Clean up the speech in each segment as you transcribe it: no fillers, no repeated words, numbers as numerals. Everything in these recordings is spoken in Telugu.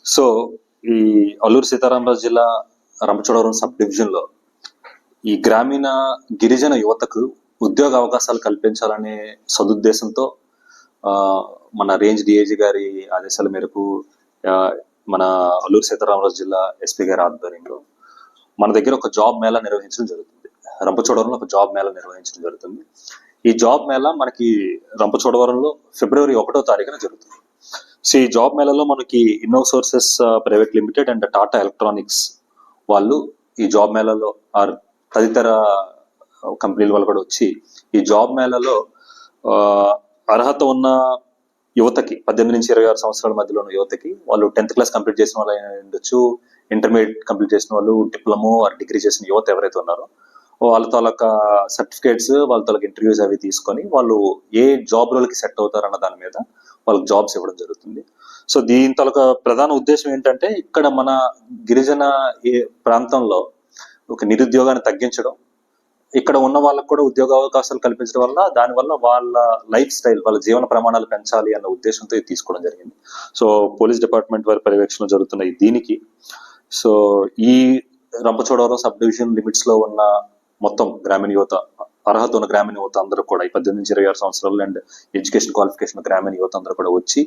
సో ఈ అల్లూరు సీతారామరాజు జిల్లా రంపచోడవరం సబ్ డివిజన్ లో ఈ గ్రామీణ గిరిజన యువతకు ఉద్యోగ అవకాశాలు కల్పించాలనే సదుద్దేశంతో మన రేంజ్ డిఐజీ గారి ఆదేశాల మేరకు మన అల్లూరు సీతారామరాజు జిల్లా ఎస్పీ గారి ఆధ్వర్యంలో మన దగ్గర ఒక జాబ్ మేళా నిర్వహించడం జరుగుతుంది. రంపచోడవరంలో ఒక జాబ్ మేళా నిర్వహించడం జరుగుతుంది. ఈ జాబ్ మేళా మనకి రంపచోడవరంలో ఫిబ్రవరి 1వ తారీఖున జరుగుతుంది. సో ఈ జాబ్ మేళాలో మనకి Innov sources private limited and Tata electronics వాళ్ళు ఈ జాబ్ మేళాలో తదితర కంపెనీల వాళ్ళు కూడా వచ్చి ఈ జాబ్ మేళాలో అర్హత ఉన్న యువతకి 18 నుంచి 26 సంవత్సరాల మధ్యలో ఉన్న యువతకి వాళ్ళు 10th క్లాస్ కంప్లీట్ చేసిన వాళ్ళు ఉండొచ్చు, ఇంటర్మీడియట్ కంప్లీట్ చేసిన వాళ్ళు, డిప్లొమో ఆర్ డిగ్రీ చేసిన యువత ఎవరైతే ఉన్నారో వాళ్ళ తాలూకా సర్టిఫికేట్స్, వాళ్ళ తాలూకా ఇంటర్వ్యూస్ అవి తీసుకొని వాళ్ళు ఏ జాబ్ రోల్కి సెట్ అవుతారన్న దాని మీద వాళ్ళకి జాబ్స్ ఇవ్వడం జరుగుతుంది. సో దీని తాలూకా ప్రధాన ఉద్దేశం ఏంటంటే ఇక్కడ మన గిరిజన ప్రాంతంలో ఒక నిరుద్యోగాన్ని తగ్గించడం, ఇక్కడ ఉన్న వాళ్ళకు కూడా ఉద్యోగ అవకాశాలు కల్పించడం వల్ల దానివల్ల వాళ్ళ లైఫ్ స్టైల్, వాళ్ళ జీవన ప్రమాణాలు పెంచాలి అన్న ఉద్దేశంతో ఇది తీసుకోవడం జరిగింది. సో పోలీస్ డిపార్ట్మెంట్ వారి పర్యవేక్షణ జరుగుతున్న దీనికి సో ఈ రంపచోడవరం సబ్ డివిజన్ లిమిట్స్ లో ఉన్న మొత్తం గ్రామీణ యువత, అర్హత ఉన్న గ్రామీణ యువత అందరూ కూడా 18 నుంచి 26 సంవత్సరాలు అండ్ ఎడ్యుకేషన్ క్వాలిఫికేషన్ గ్రామీణ యువత అందరూ కూడా వచ్చి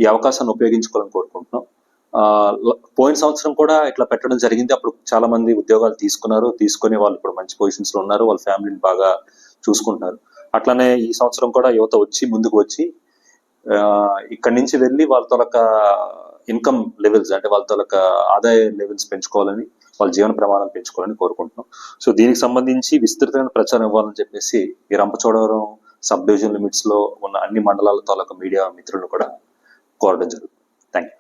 ఈ అవకాశాన్ని ఉపయోగించుకోవాలని కోరుకుంటున్నాం. పోయిన సంవత్సరం కూడా ఇట్లా పెట్టడం జరిగింది. అప్పుడు చాలా మంది ఉద్యోగాలు తీసుకుని వాళ్ళు ఇప్పుడు మంచి పొజిషన్స్ లో ఉన్నారు, వాళ్ళ ఫ్యామిలీని బాగా చూసుకుంటున్నారు. అట్లానే ఈ సంవత్సరం కూడా యువత వచ్చి ముందుకు వచ్చి ఇక్కడి నుంచి వెళ్ళి వాళ్ళ తాలూకా ఇన్కమ్ లెవెల్స్ అంటే వాళ్ళ తాలూకా ఆదాయ లెవెల్స్ పెంచుకోవాలని, వాళ్ళ జీవన ప్రమాణాలు పెంచుకోవాలని కోరుకుంటున్నాం. సో దీనికి సంబంధించి విస్తృతమైన ప్రచారం ఇవ్వాలని చెప్పేసి ఈ రంపచోడవరం సబ్ డివిజన్ లిమిట్స్ లో ఉన్న అన్ని మండలాల తాలూకా మీడియా మిత్రులను కూడా కోరడం జరుగుతుంది. Thank you.